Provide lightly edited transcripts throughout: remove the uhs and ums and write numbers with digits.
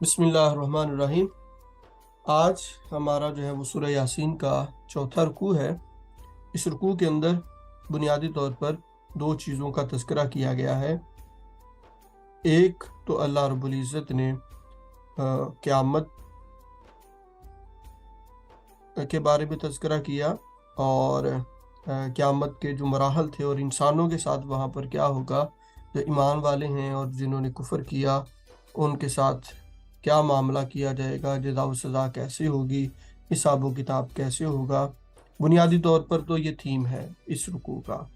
बिस्मिल्लाहिर्रहमानिर्रहीम। आज हमारा जो है वो सूरह यासीन का चौथा रुकू है। इस रुकू के अंदर बुनियादी तौर पर दो चीज़ों का तज़किरा किया गया है। एक तो अल्लाह रब्बुल इज़्ज़त ने क़यामत के बारे में तज़किरा किया और क़यामत के जो मराहल थे और इंसानों के साथ वहाँ पर क्या होगा, जो ईमान वाले हैं और जिन्होंने कुफ़र किया उनके साथ क्या मामला किया जाएगा, जज़ा व सज़ा कैसे होगी, हिसाब व किताब कैसे होगा। बुनियादी तौर पर तो ये थीम है इस रुकू का।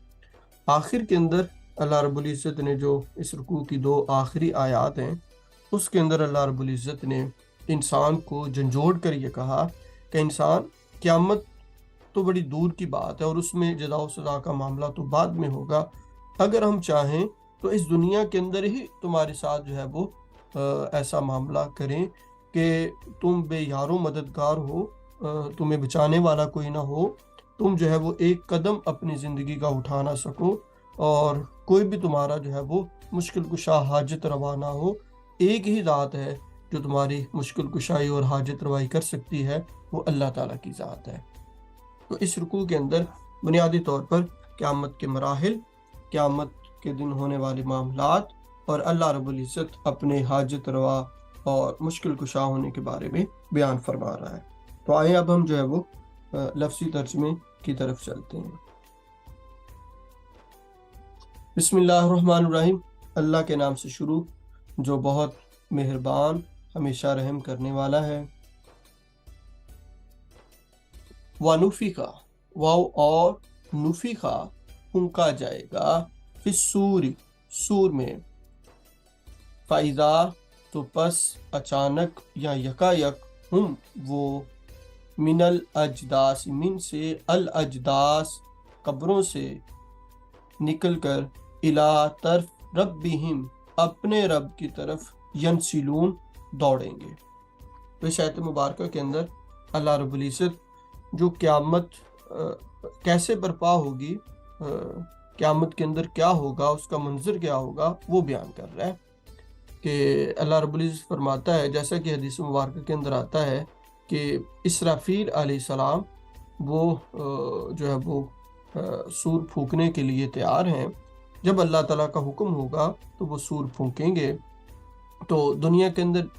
आखिर के अंदर अल्लाह रब्बुल इज़्ज़त ने जो इस रुकू की दो आखिरी आयात हैं, उसके अंदर अल्लाह रब्बुल इज़्ज़त ने इंसान को झंझोड़ कर ये कहा कि इंसान, क़यामत तो बड़ी दूर की बात है और उसमें जज़ा व सज़ा का मामला तो बाद में होगा। अगर हम चाहें तो इस दुनिया के अंदर ही तुम्हारे साथ जो है वो ऐसा मामला करें कि तुम बेयारो मददगार हो, तुम्हें बचाने वाला कोई ना हो, तुम जो है वो एक कदम अपनी ज़िंदगी का उठा ना सको और कोई भी तुम्हारा जो है वो मुश्किल कुशा हाजत रवा ना हो। एक ही ज़ात है जो तुम्हारी मुश्किल कुशाई और हाजत रवाई कर सकती है, वो अल्लाह ताला की ज़ात है। तो इस रुकू के अंदर बुनियादी तौर पर क़यामत के मराहिल, क़यामत के दिन होने वाले मामलात और अल्लाह रब्बुल इज़्ज़त अपने हाजत रवा और मुश्किल कुशा होने के बारे में बयान फरमा रहा है। तो आइए अब हम जो है वो लफ्ज़ी तर्जुमे की तरफ चलते हैं। बिस्मिल्लाहिर्रहमानिर्रहीम। अल्लाह के नाम से शुरू जो बहुत मेहरबान हमेशा रहम करने वाला है। वानुफिका, वाव और नुफिका फूंका जाएगा, फिर सूर में, फ़ाइज़ा तो पस अचानक या यकायक, हम वो, मिनल अजदास मिन से, अल अजदास कब्रों से निकल कर, इला तरफ रब्बिहिम अपने रब की तरफ, यनसिलून दौड़ेंगे। तो इस आयत मुबारक के अंदर अल्लाह रब्बुल इज़्ज़त जो क़यामत कैसे बर्पा होगी, क़यामत के अंदर क्या होगा, उसका मंजर क्या होगा, वो बयान कर रहा है कि अल्लाह रब्बुल इज़्ज़त फरमाता है, जैसा कि हदीस मुबारक के अंदर आता है कि इसराफील अलैहिस्सलाम वो जो है वो सूर फूंकने के लिए तैयार हैं। जब अल्लाह ताला का हुक्म होगा तो वो सूर फूंकेंगे, तो दुनिया के अंदर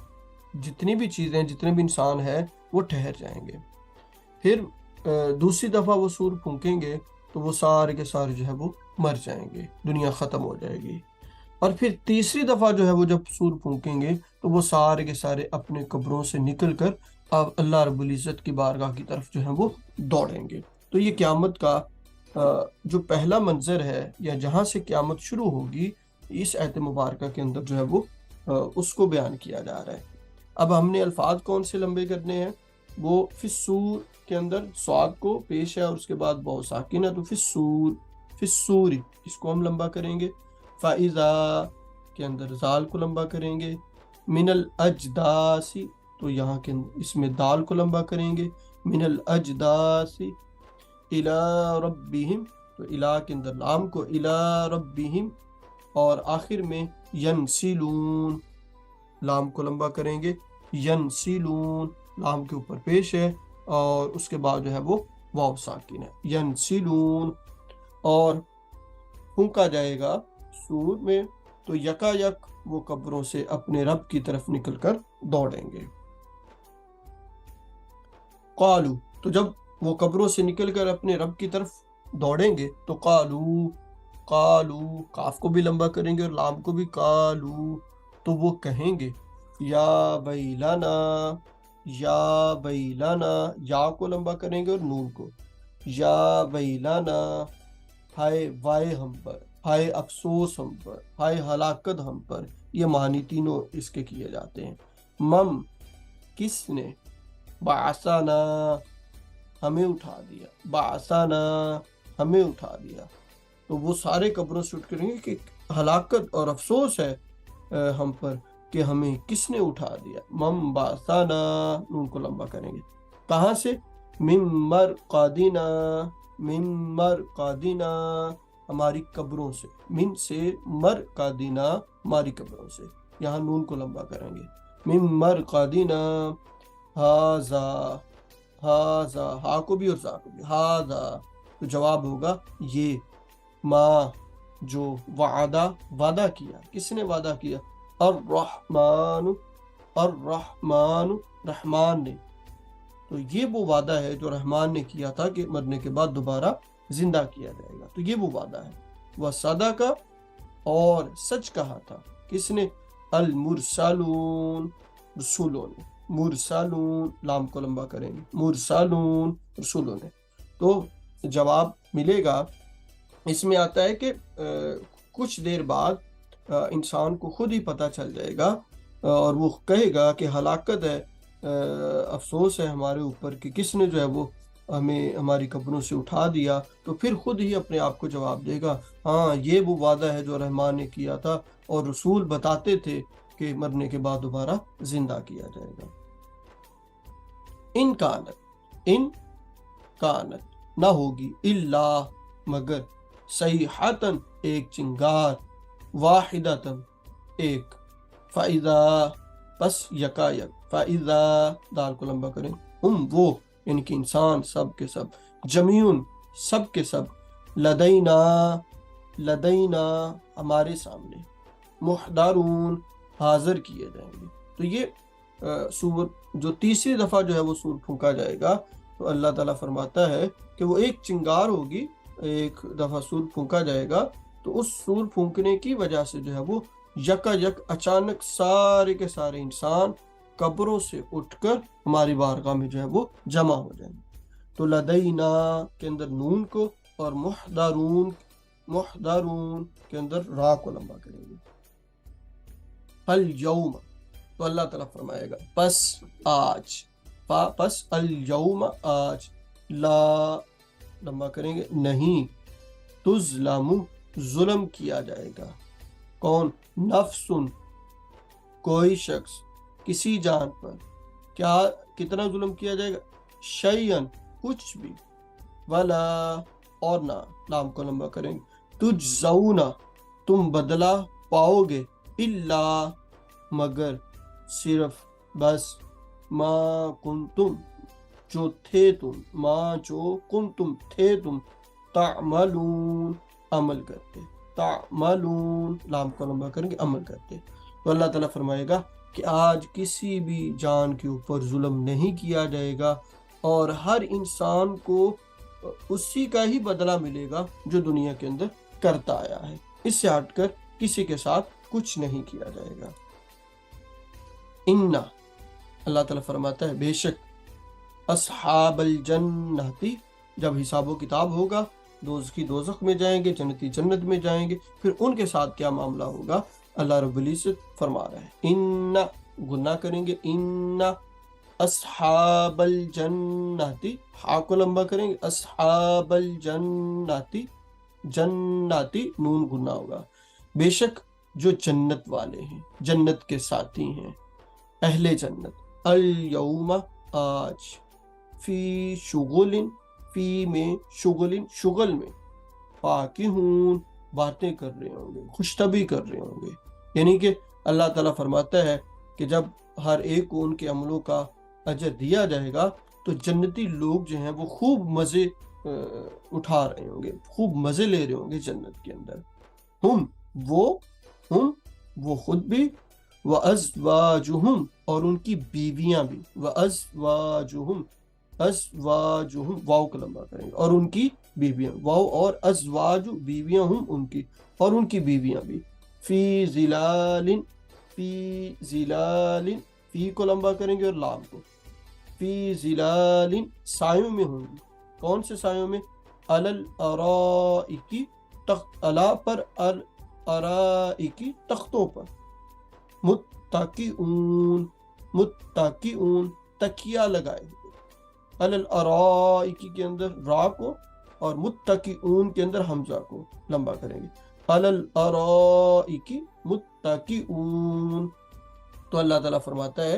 जितनी भी चीज़ें, जितने भी इंसान हैं, वो ठहर जाएंगे। फिर दूसरी दफ़ा वो सूर फूंकेंगे तो वो सारे के सारे जो है वो मर जाएंगे, दुनिया ख़त्म हो जाएगी। और फिर तीसरी दफ़ा जो है वो जब सूर फूंकेंगे तो वो सारे के सारे अपने कब्रों से निकल कर अब अल्लाह रब्बुल इज़्ज़त की बारगाह की तरफ जो है वो दौड़ेंगे। तो ये क़यामत का जो पहला मंजर है या जहाँ से क़यामत शुरू होगी, इस आयत मुबारक के अंदर जो है वो उसको बयान किया जा रहा है। अब हमने अल्फाज कौन से लंबे करने हैं, वो फिस्सूर के अंदर स्वाद को पेश है और उसके बाद बहुत साकिन है, तो फिस्सूरी इसको हम लंबा करेंगे। फ़ाइज़ा के अंदर जाल को लंबा करेंगे। मिनल अजदासी, तो यहाँ के इसमें दाल को लंबा करेंगे। मिनल अजदासी इला रब्बिहिम, तो इला के अंदर लाम को, इला रब्बिहिम, और आखिर में यनसिलून, लाम को लंबा करेंगे। यनसिलून लाम के ऊपर पेश है और उसके बाद जो है वो वाव साकिन है, यनसिलून। और फूंका जाएगा सूर में, तो यकायक वो कब्रों से अपने रब की तरफ निकलकर दौड़ेंगे। कालू, तो जब वो कब्रों से निकलकर अपने रब की तरफ दौड़ेंगे तो कालू, काफ को भी लंबा करेंगे और लाम को भी, कालू, तो वो कहेंगे, या वैलाना, या को लंबा करेंगे और नून को, या वैलाना, हाय वाय हम पर, हाय अफसोस हम पर, हाय हलाकत हम पर। ये मानी तीनों इसके किए जाते हैं। मम किसने, बासाना हमें उठा दिया, बासाना हमें उठा दिया, तो वो सारे कब्रों से उठ करेंगे कि हलाकत और अफसोस है हम पर कि हमें किसने उठा दिया। मम बासाना, नून को लंबा करेंगे, कहाँ से, मिम्मर कादीना, हमारी कब्रों से, मिन से, मर कादीना, हमारी कब्रों से, यहाँ नून को लंबा करेंगे। मिन मरक़दिना हाज़ा, हाज़ा हा को भी और जा को भी, हाज़ा, तो जवाब होगा ये। मा, जो वादा, वादा किया, किसने वादा किया? अर्रहमानु, अर्रहमानु, रहमान ने। तो ये वो वादा है जो रहमान ने किया था कि मरने के बाद दोबारा जिंदा किया जाएगा, तो ये वो वादा है। वह सदा का, और सच कहा था, किसने? अल मुरसलून, रसूलों ने। मुरसलून, लाम को लंबा करेंगे, मुरसलून, रसूलों ने। तो जवाब मिलेगा, इसमें आता है कि कुछ देर बाद इंसान को खुद ही पता चल जाएगा और वो कहेगा कि हलाकत है, अफसोस है हमारे ऊपर कि किसने जो है वो हमें हमारी कब्रों से उठा दिया। तो फिर खुद ही अपने आप को जवाब देगा, हाँ ये वो वादा है जो रहमान ने किया था और रसूल बताते थे कि मरने के बाद दोबारा जिंदा किया जाएगा। इन कानत, इन कानत, ना होगी, इल्ला, मगर, सहीहतन, एक चिंगार, वाहिदतन, एक, फ़ाइज़ा, बस यकायक, फ़ाइज़ा, दाल को लंबा करें, वो यानी कि इंसान सब के सब, जमीउन, सब के सब, लदैना, लदैना, हमारे सामने, मुहदरून, हाजिर किए जाएंगे। तो ये सूर जो तीसरी दफ़ा जो है वो सूर फूंका जाएगा, तो अल्लाह ताला फरमाता है कि वो एक चिंगार होगी, एक दफ़ा सूर फूंका जाएगा, तो उस सूर फूंकने की वजह से जो है वो यकायक अचानक सारे के सारे इंसान कब्रों से उठकर हमारी बारगाह में जो है वो जमा हो जाएंगे। तो लदैना के अंदर नून को और मुहदरून, मुहदरून के अंदर रा को लंबा करेंगे। फल यौम, तो अल्लाह ताला फरमाएगा बस आज, बस अल यौम, आज, ला लंबा करेंगे, नहीं, तुज़लमु, जुल्म किया जाएगा, कौन? नफ्सुन, कोई शख्स, किसी जान पर, क्या, कितना जुल्म किया जाएगा? शैयन, कुछ भी, वला, और ना, लाम को लंबा करेंगे, तुजज़ौना, तुम बदला पाओगे, इल्ला, मगर, सिर्फ, बस, मा कुंतुम, जो थे तुम, मा जो कुंतुम, थे तुम, तामलून, अमल करते, तामलून, लाम को लंबा करेंगे, अमल करते। तो अल्लाह ताला फरमाएगा कि आज किसी भी जान के ऊपर जुल्म नहीं किया जाएगा और हर इंसान को उसी का ही बदला मिलेगा जो दुनिया के अंदर करता आया है, इससे हटकर किसी के साथ कुछ नहीं किया जाएगा। इन्ना, अल्लाह ताला फरमाता है बेशक, अस्हाबल जन्नती, जब हिसाबो किताब होगा, दोज़खी दोज़ख में जाएंगे, जन्नती जन्नत में जाएंगे, फिर उनके साथ क्या मामला होगा, अल्लाह रब्बुल इज़्ज़त फरमा रहा है। इन्ना, गुना करेंगे, इन्ना अस्हाबल जन्नती, हा को लंबा करेंगे, अस्हाबल जन्नती, जन्नती, नून गुना होगा, बेशक जो जन्नत वाले हैं, जन्नत के साथी हैं, अहले जन्नत, अल यौमा, आज, फी शुगुलिन, फी में, शुगुलिन, शुगल में, फाकिहून, बातें कर रहे होंगे, खुशतबी कर रहे होंगे। यानी कि अल्लाह ताला फरमाता है कि जब हर एक को उनके अमलों का अजर दिया जाएगा तो जन्नती लोग जो हैं वो खूब मज़े उठा रहे होंगे, खूब मज़े ले रहे होंगे जन्नत के अंदर। हम वो खुद भी, व अज़वाजुहुम, और उनकी बीवियां भी, व अज़वाजुहुम, अज़वाजुहुम, वाव को लंबा करेंगे, और उनकी बीवियां, वाव और अज़वाजु, बीवियां, हम उनकी, और उनकी बीवियां भी, फी ज़िलालिन, फी ज़िलालिन, फी को लंबा करेंगे और लाम को, फी ज़िलालिन, सायों में होंगी, कौन से सायों में? अलल अराइकी, तख्त, अला पर, अल अराइकी, तख्तों पर, मुत्तकीऊन, मुत्तकीऊन, तकिया लगाए हुए, अलल अराइकी के अंदर रा को और मुत्तकीऊन के अंदर हमजा को लंबा करेंगे, अलल अराइकी मुत्तकीऊन। तो अल्लाह ताला फरमाता है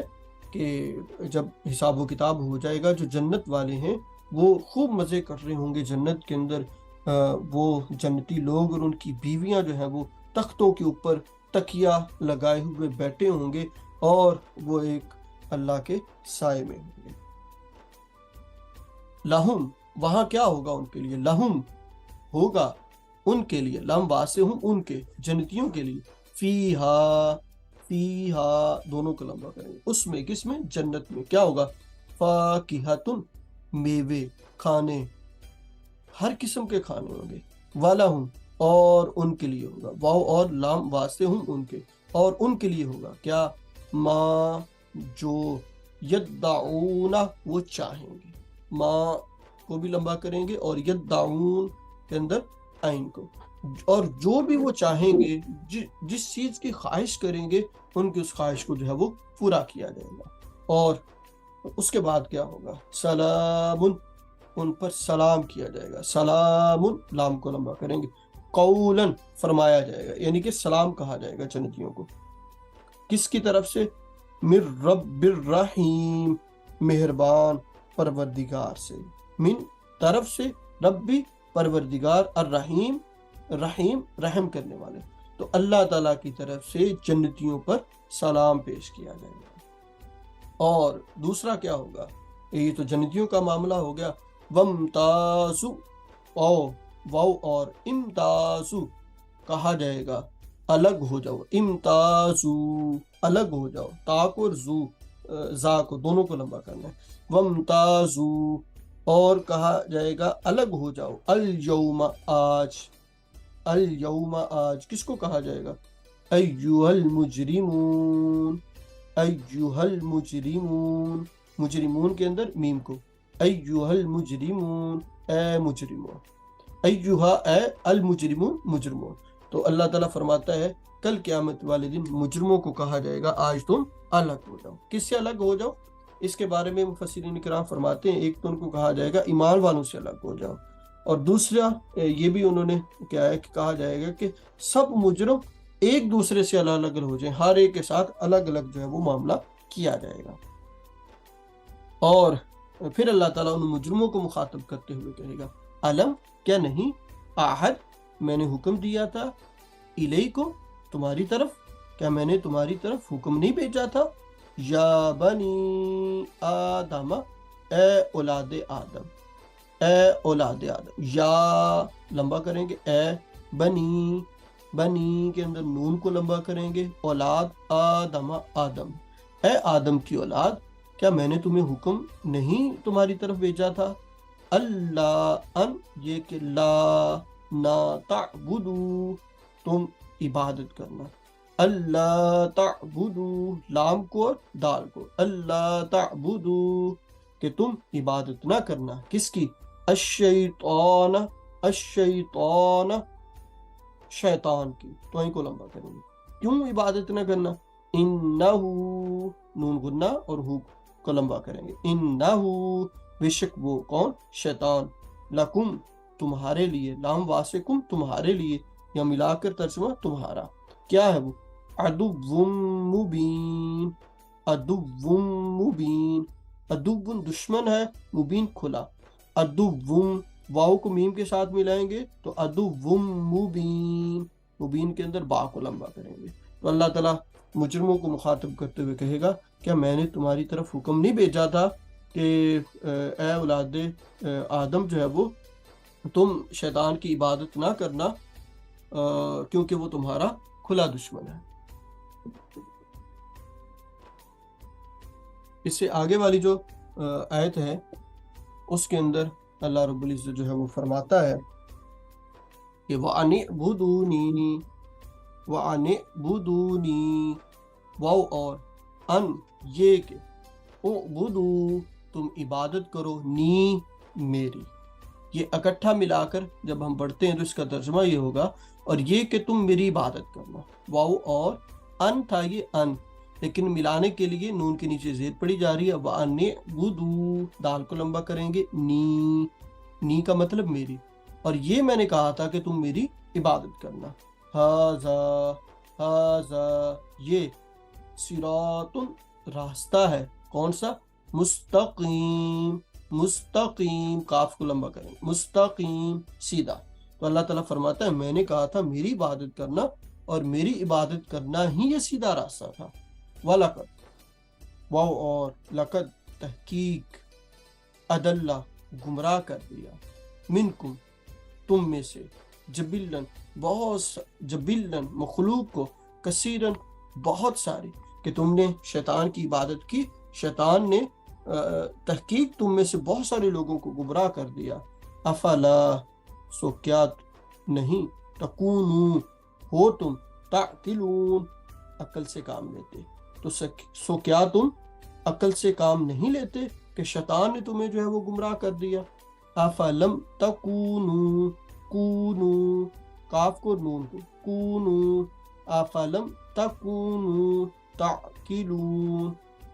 कि जब हिसाब व किताब हो जाएगा, जो जन्नत वाले हैं वो खूब मज़े कर रहे होंगे जन्नत के अंदर, वो जन्नती लोग और उनकी बीवियां जो हैं वो तख्तों के ऊपर तकिया लगाए हुए बैठे होंगे اور وہ ایک اللہ کے سائے میں ہوں گے۔ لہم، وہاں کیا ہوگا ان کے لیے؟ لہم ہوگا ان کے لیے، لام واسے ہوں ان کے، جنتیوں کے لیے، فیہا، فیہا دونوں کو لمبا کریں گے، اس میں، کس میں؟ جنت میں کیا ہوگا؟ فاکہتن، میوے، کھانے، ہر قسم کے کھانے ہوں گے، وَلَهُمْ، اور ان کے لیے ہوگا، واو اور لام واسطے ہوں ان کے، اور ان کے لیے ہوگا کیا؟ ما، جو، یدعون، وہ چاہیں گے، ما کو بھی لمبا کریں گے اور یدعون کے اندر عین کو، اور جو بھی وہ چاہیں گے، جس چیز کی خواہش کریں گے، ان کی اس خواہش کو جو ہے وہ پورا کیا جائے گا۔ اور اس کے بعد کیا ہوگا؟ سلام، ان پر سلام کیا جائے گا، سلام، لام کو لمبا کریں گے، قولن، فرمایا جائے گا، یعنی کہ سلام کہا جائے گا جنتیوں کو، کس کی طرف سے؟ من رب الرحیم، مہربان پروردگار سے، من طرف سے، ربی پروردگار، الرحیم رحیم رحم کرنے والے، تو اللہ تعالیٰ کی طرف سے جنتیوں پر سلام پیش کیا جائے گا۔ اور دوسرا کیا ہوگا؟ یہ تو جنتیوں کا معاملہ ہو گیا، وامتازو، واو اور امتازو، کہا جائے گا الگ ہو جاؤ، امتازو، الگ ہو جاؤ، تاک اور زا کو، دونوں کو لمبا کرنا ہے، وامتازو، اور کہا جائے گا الگ ہو جاؤ، الیوم، آج، الیوم، آج، کس کو کہا جائے گا؟ ایھا المجرمون، ایھا المجرمون، مجرمون کے اندر میم کو، ایھا المجرمون، اے مجرمون، ایھا، اے، المجرمون، مجرمون، تو اللہ تعالیٰ فرماتا ہے کل قیامت والے دن مجرموں کو کہا جائے گا آج تم الگ ہو جاؤ۔ کس سے الگ ہو جاؤ؟ اس کے بارے میں مفسرین کرام فرماتے ہیں ایک تو ان کو کہا جائے گا ایمان والوں سے الگ ہو جاؤ، اور دوسرا یہ بھی انہوں نے کیا ہے کہ کہا جائے گا کہ سب مجرم ایک دوسرے سے الگ الگ ہو جائیں، ہر ایک کے ساتھ الگ الگ جو ہے وہ معاملہ کیا جائے گا۔ اور پھر اللہ تعالیٰ ان مجرموں کو مخاطب کرتے ہوئے کہے گا، علم، کیا نہیں، آہد، میں نے حکم دیا تھا، الیکم، تمہاری طرف، کیا میں نے تمہاری طرف حکم نہیں بھیجا تھا؟ یا بنی آدم، اے اولاد آدم، اے اولاد آدم، یا لمبا کریں گے، اے، بنی، بنی کے اندر نون کو لمبا کریں گے، اولاد، آدم، آدم، اے آدم کی اولاد، کیا میں نے تمہیں حکم نہیں تمہاری طرف بھیجا تھا؟ اللہ، ان، یہ کہ لا، نہ، تعبدو، تم عبادت کرنا، اللہ تعبدو، لام کو اور دال کو، اللہ تعبدو، کہ تم عبادت نہ کرنا، کس کی؟ الشیطان، الشیطان، شیطان کی، تو ان کو لمبا کریں گے، کیوں عبادت نہ کرنا؟ انہو، نون غنہ اور ہو کو لمبا کریں گے، انہو، بے شک وہ، کون؟ شیطان، لکم، تمہارے لیے، لام واسکم، تمہارے لیے، یا ملا کر ترجمہ تمہارا، کیا ہے وہ؟ عدو مبین، عدو مبین، عدو دشمن ہے، مبین کھلا، عدو، واو کو میم کے ساتھ ملائیں گے تو عدو مبین، مبین کے اندر با کو لمبا کریں گے، تو اللہ تعالیٰ مجرموں کو مخاطب کرتے ہوئے کہے گا کیا میں نے تمہاری طرف حکم نہیں بھیجا تھا کہ اے اولاد آدم جو ہے وہ تم شیطان کی عبادت نہ کرنا کیونکہ وہ تمہارا کھلا دشمن ہے۔ اس سے آگے والی جو آیت ہے اس کے اندر اللہ رب العزت جو ہے وہ فرماتا ہے کہ وَأَنِ اعْبُدُونِي، وَأَنِ اعْبُدُونِي، واو اور ان، یہ کہ اعبدو، تم عبادت کرو، نی، میری، یہ اکٹھا ملا کر جب ہم پڑھتے ہیں تو اس کا ترجمہ یہ ہوگا، اور یہ کہ تم میری عبادت کرنا، واو اور ان تھا یہ ان، لیکن ملانے کے لیے نون کے نیچے زیر پڑی جا رہی ہے، وَأَنِ اعْبُدُوا، دال کو لمبا کریں گے، نی، نی کا مطلب میری، اور یہ میں نے کہا تھا کہ تم میری عبادت کرنا، ہاذا، ہاذا، یہ، صراط، راستہ ہے، کون سا؟ مستقیم، مستقیم، کاف کو لمبا کریں، مستقیم، سیدھا، تو اللہ تعالیٰ فرماتا ہے میں نے کہا تھا میری عبادت کرنا، اور میری عبادت کرنا ہی یہ سیدھا راستہ تھا، वलकद, वाव और लकद तहकीक, अदल्ला गुमराह कर दिया, मिनकुम तुम में से, जबिल्लन जबिल्लन मखलूक को, कसीरन बहुत सारी, कि तुमने शैतान की इबादत की, शैतान ने तहकीक तुम में से बहुत सारे लोगों को गुमराह कर दिया। अफला सो क्या नहीं, तकूनू हो तुम, ताकिलून अकल से काम लेते, तो सो क्या तुम अकल से काम नहीं लेते कि शैतान ने तुम्हें जो है वो गुमराह कर दिया। अफलम तकूनू, कूनू काफ को नून को, कूनू, अफलम तकूनू ताकिलून,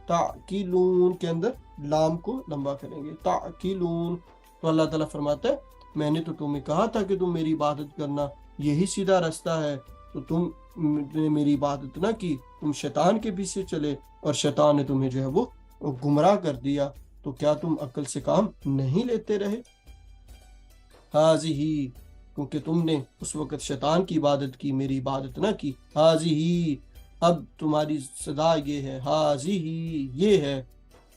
ताकिलून के अंदर लाम को लंबा करेंगे, ताकिलून। तो अल्लाह ताला फरमाता है मैंने तो तुम्हें कहा था कि तुम मेरी इबादत करना, यही सीधा रास्ता है, तो तुमने मेरी इबादत ना की, तुम शैतान के पीछे चले और शैतान ने तुम्हें जो है वो गुमराह कर दिया, तो क्या तुम अक्ल से काम नहीं लेते रहे। हाज़िही, क्योंकि तुमने उस वक्त शैतान की इबादत की, मेरी इबादत ना की। हाज़िही, अब तुम्हारी सदा ये है, हाज़िही ये है,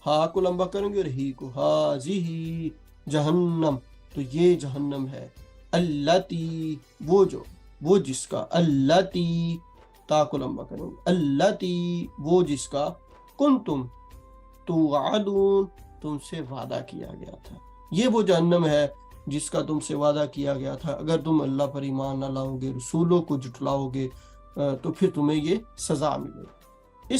हा को लंबा करेंगे और ही को, हाज़िही जहन्नम, तो ये जहन्नम है, अल्लती वो जिसका, अल्लती ता को लंबा करेंगे, अल्लती वो जिसका, कुंतुम तुआदून तुमसे वादा किया गया था, ये वो जहन्नम है जिसका तुमसे वादा किया गया था। अगर तुम अल्लाह पर ईमान न लाओगे, रसूलों को जुटलाओगे, तो फिर तुम्हें ये सजा मिलेगी।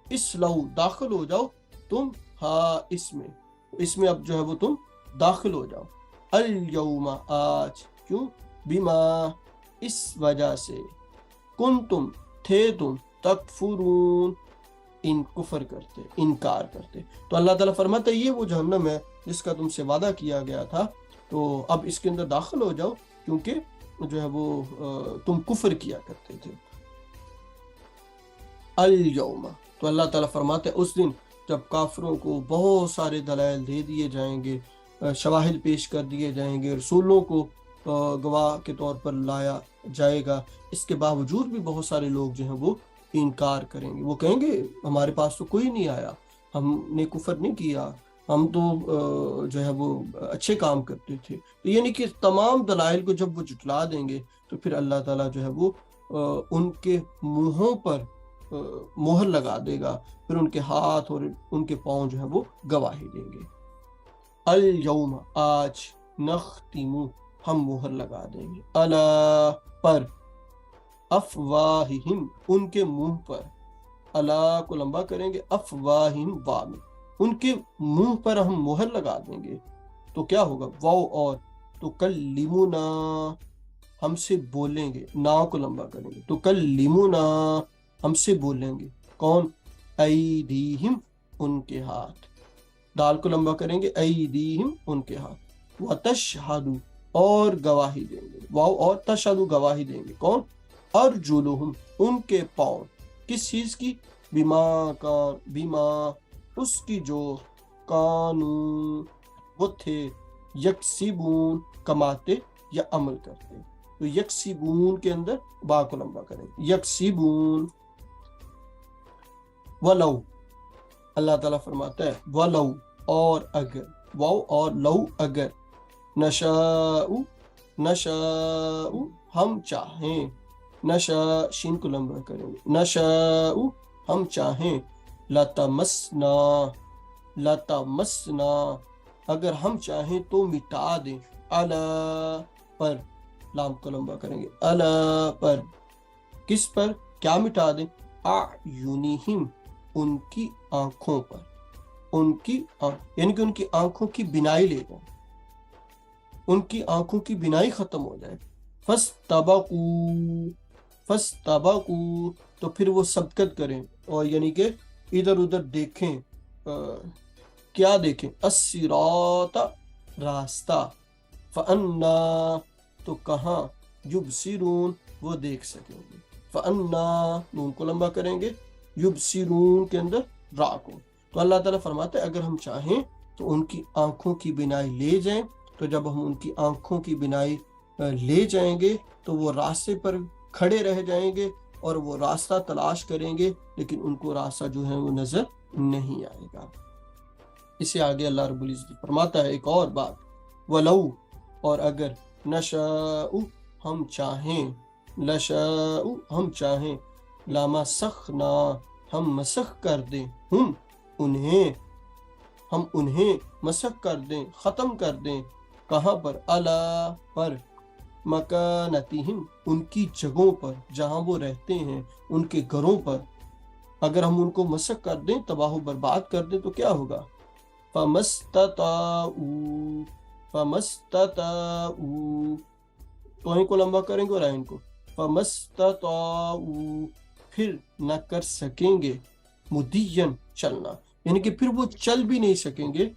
इस्लऊ दाखिल हो जाओ तुम, हा इसमें अब जो है वो तुम दाखिल हो जाओ। अल यौमा आज, क्यों, बिमा इस वजह से, कुंतुम थे तुम, तकफुरून कुफर करते, इनकार करते। तो अल्लाह ताला फरमाता है ये वो जहन्नम है जिसका तुमसे वादा किया गया था, तो अब इसके अंदर दाखिल हो जाओ, क्योंकि जो है वो तुम कुफर किया करते थे। अल यौमा, तो अल्लाह ताला फरमाते हैं उस दिन जब काफिरों को बहुत सारे दलाइल दे दिए जाएंगे, शवाहिद पेश कर दिए जाएंगे, रसूलों को गवाह के तौर पर लाया जाएगा, इसके बावजूद भी बहुत सारे लोग जो हैं वो इनकार करेंगे। वो कहेंगे हमारे पास तो कोई नहीं आया, हमने कुफर नहीं किया, हम तो जो है वो अच्छे काम करते थे। तो यानी कि तमाम दलाइल को जब वो जुटला देंगे तो फिर अल्लाह ताला जो है वो उनके मुंहों पर मोहर लगा देगा, फिर उनके हाथ और उनके पाँव जो है वो गवाही देंगे। अल यौम आज, नख्तिमु हम मोहर लगा देंगे, अला पर, अफवाहिम उनके मुंह पर, अला को लंबा करेंगे, अफवाहिम वा में, उनके मुंह पर हम मोहर लगा देंगे, तो क्या होगा, वाव और, तो कल्लिमुना हमसे बोलेंगे, ना को लंबा करेंगे, तो कल्लिमुना हमसे बोलेंगे, कौन, ऐदीहिम उनके हाथ, दाल को लंबा करेंगे, ऐदीहिम उनके हाथ, व तशहदु और गवाही देंगे, वाव और तशहदु गवाही देंगे, कौन, अर्जुलुहुम उनके पाँव, किस चीज की, बीमा उसकी जो, कानू वो थे, यक्सिबून कमाते या अमल करते, तो यक्सिबून के अंदर बा को लंबा करें, यक्सिबून। वलौ, अल्लाह ताला फरमाता है वलौ और अगर, वाव और लौ अगर, नशाउ हम चाहें, नशा शीन को लंबा करेंगे, नशाउ हम चाहें, लतमसना अगर हम चाहें तो मिटा दें, अला पर, लाम को लंबा करेंगे, अला पर, किस पर, क्या मिटा दें, आयुनिहिम उनकी आंखों पर, यानी कि उनकी आंखों की बिनाई ले जाए, उनकी आंखों की बिनाई खत्म हो जाए। फस्तबकू तो फिर वो सबकत करें, और यानी कि इधर उधर देखें, क्या देखें, अस्सिराता रास्ता, फअन्ना तो कहाँ, युबसिरून वो देख सकेंगे, फअन्ना नून को लंबा करेंगे, युबसिरून के अंदर रा को। तो अल्लाह ताला फरमाते हैं अगर हम चाहें तो उनकी आंखों की बिनाई ले जाएं, तो जब हम उनकी आंखों की बिनाई ले जाएंगे तो वो रास्ते पर खड़े रह जाएंगे اور وہ راستہ تلاش کریں گے لیکن ان کو راستہ جو ہے وہ نظر نہیں آئے گا۔ اسے آگے اللہ رب العزت فرماتا ہے ایک اور بات، وَلَوْ، اور اگر، نَشَاءُ، ہم چاہیں، لَشَاءُ، ہم چاہیں، لَمَسَخْنَا، ہم مسخ کر دیں، ہم انہیں مسخ کر دیں، ختم کر دیں، کہاں پر، عَلَا، پر، مکانتہم، ان کی جگہوں پر، جہاں وہ رہتے ہیں، ان کے گھروں پر اگر ہم ان کو مسخ کر دیں، تباہ و برباد کر دیں تو کیا ہوگا؟ فَمَسْتَطَاعُوا، توہیں کو لمبا کریں گے اور آئین کو، فَمَسْتَطَاعُوا، پھر نہ کر سکیں گے، مدین، چلنا، یعنی کہ پھر وہ چل بھی نہیں سکیں گے،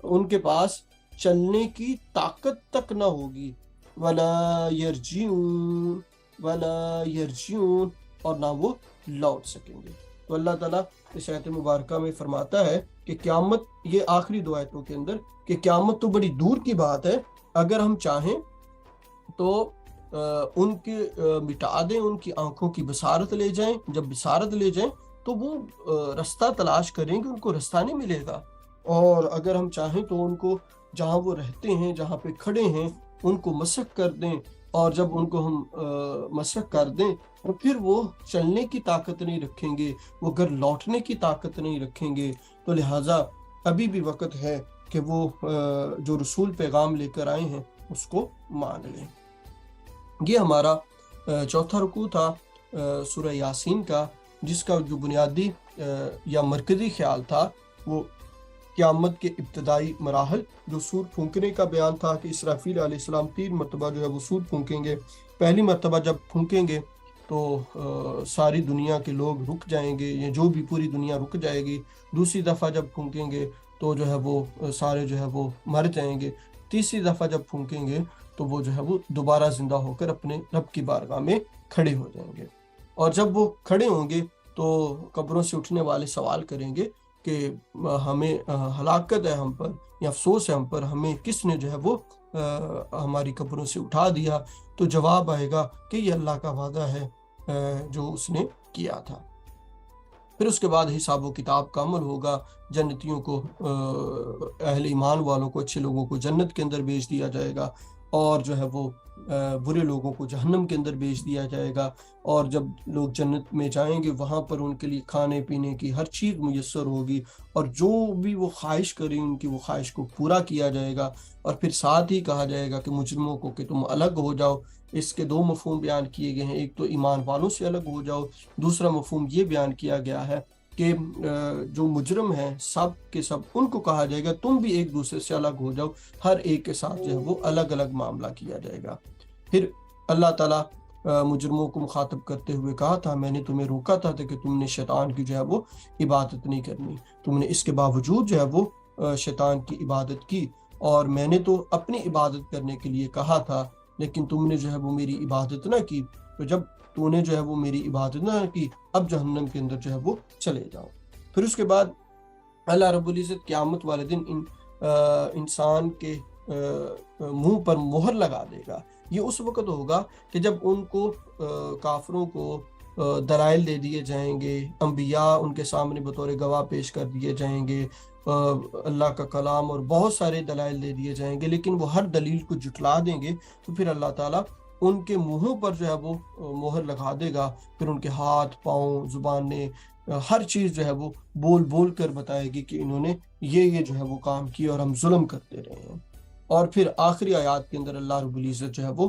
ان کے پاس چلنے کی طاقت تک نہ ہوگی، وَلَا يَرْجِعُونَ، وَلَا يَرْجِعُونَ، اور نہ وہ لوٹ سکیں گے۔ تو اللہ تعالیٰ اس آیت مبارکہ میں فرماتا ہے کہ قیامت، یہ آخری دو آیتوں کے اندر، کہ قیامت تو بڑی دور کی بات ہے، اگر ہم چاہیں تو ان کے مٹا دیں، ان کی آنکھوں کی بصارت لے جائیں، جب بصارت لے جائیں تو وہ رستہ تلاش کریں گے، ان کو رستہ نہیں ملے گا، اور اگر ہم چاہیں تو ان کو جہاں وہ رہتے ہیں، جہاں پہ کھڑے ہیں، ان کو مسخ کر دیں، اور جب ان کو ہم مسخ کر دیں تو پھر وہ چلنے کی طاقت نہیں رکھیں گے، وہ گھر لوٹنے کی طاقت نہیں رکھیں گے، تو لہٰذا ابھی بھی وقت ہے کہ وہ جو رسول پیغام لے کر آئے ہیں اس کو مان لیں۔ یہ ہمارا چوتھا رکوع تھا سورہ یاسین کا، جس کا جو بنیادی یا مرکزی خیال تھا وہ قیامت کے ابتدائی مراحل، جو سور پھونکنے کا بیان تھا کہ اسرافیل علیہ السلام 3 مرتبہ جو ہے وہ سور پھونکیں گے۔ پہلی مرتبہ جب پھونکیں گے تو ساری دنیا کے لوگ رک جائیں گے، یا جو بھی پوری دنیا رک جائے گی۔ دوسری دفعہ جب پھونکیں گے تو جو ہے وہ سارے جو ہے وہ مر جائیں گے۔ تیسری دفعہ جب پھونکیں گے تو وہ جو ہے وہ دوبارہ زندہ ہو کر اپنے رب کی بارگاہ میں کھڑے ہو جائیں گے، اور جب وہ کھڑے ہوں گے تو قبروں سے اٹھنے والے سوال کریں گے کہ ہمیں ہلاکت ہے ہم پر، یا افسوس ہے ہم پر، ہمیں کس نے جو ہے وہ ہماری قبروں سے اٹھا دیا؟ تو جواب آئے گا کہ یہ اللہ کا وعدہ ہے جو اس نے کیا تھا۔ پھر اس کے بعد حساب و کتاب کا عمل ہوگا، جنتیوں کو، اہل ایمان والوں کو، اچھے لوگوں کو جنت کے اندر بھیج دیا جائے گا، اور جو ہے وہ برے لوگوں کو جہنم کے اندر بھیج دیا جائے گا، اور جب لوگ جنت میں جائیں گے وہاں پر ان کے لیے کھانے پینے کی ہر چیز میسر ہوگی، اور جو بھی وہ خواہش کریں ان کی وہ خواہش کو پورا کیا جائے گا، اور پھر ساتھ ہی کہا جائے گا کہ مجرموں کو کہ تم الگ ہو جاؤ۔ اس کے 2 مفہوم بیان کیے گئے ہیں، ایک تو ایمان والوں سے الگ ہو جاؤ، دوسرا مفہوم یہ بیان کیا گیا ہے کہ جو مجرم ہیں سب کے سب، ان کو کہا جائے گا تم بھی ایک دوسرے سے الگ ہو جاؤ، ہر ایک کے ساتھ جو ہے وہ الگ الگ معاملہ کیا جائے گا۔ پھر اللہ تعالیٰ مجرموں کو مخاطب کرتے ہوئے کہا تھا، میں نے تمہیں روکا تھا کہ تم نے شیطان کی جو ہے وہ عبادت نہیں کرنی، تم نے اس کے باوجود جو ہے وہ شیطان کی عبادت کی، اور میں نے تو اپنی عبادت کرنے کے لیے کہا تھا لیکن تم نے جو ہے وہ میری عبادت نہ کی، تو جب تو نے جو ہے وہ میری عبادت نہ کی، اب جہنم کے اندر جو ہے وہ چلے جاؤ۔ پھر اس کے بعد اللہ رب العزت قیامت والے دن انسان کے منہ پر مہر لگا دے گا۔ یہ اس وقت ہوگا کہ جب ان کو کافروں کو دلائل دے دیے جائیں گے، انبیاء ان کے سامنے بطور گواہ پیش کر دیے جائیں گے، اللہ کا کلام اور بہت سارے دلائل دے دیے جائیں گے، لیکن وہ ہر دلیل کو جھٹلا دیں گے، تو پھر اللہ تعالیٰ ان کے منہوں پر جو ہے وہ مہر لگا دے گا، پھر ان کے ہاتھ، پاؤں، زبانیں، ہر چیز جو ہے وہ بول بول کر بتائے گی کہ انہوں نے یہ جو ہے وہ کام کیے اور ہم ظلم کرتے رہے ہیں۔ اور پھر آخری آیات کے اندر اللہ رب العزت جو ہے وہ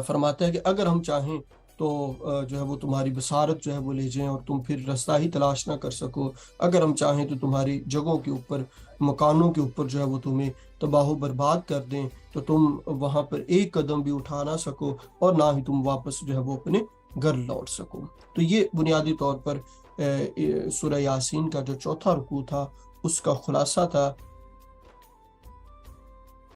فرماتا ہے کہ اگر ہم چاہیں تو جو ہے وہ تمہاری بصارت جو ہے وہ لے جائیں اور تم پھر رستہ ہی تلاش نہ کر سکو، اگر ہم چاہیں تو تمہاری جگہوں کے اوپر، مکانوں کے اوپر جو ہے وہ تمہیں تباہ و برباد کر دیں، تو تم وہاں پر ایک قدم بھی اٹھا نہ سکو، اور نہ ہی تم واپس جو ہے وہ اپنے گھر لوٹ سکو۔ تو یہ بنیادی طور پر سورہ یاسین کا جو چوتھا رکوع تھا اس کا خلاصہ تھا،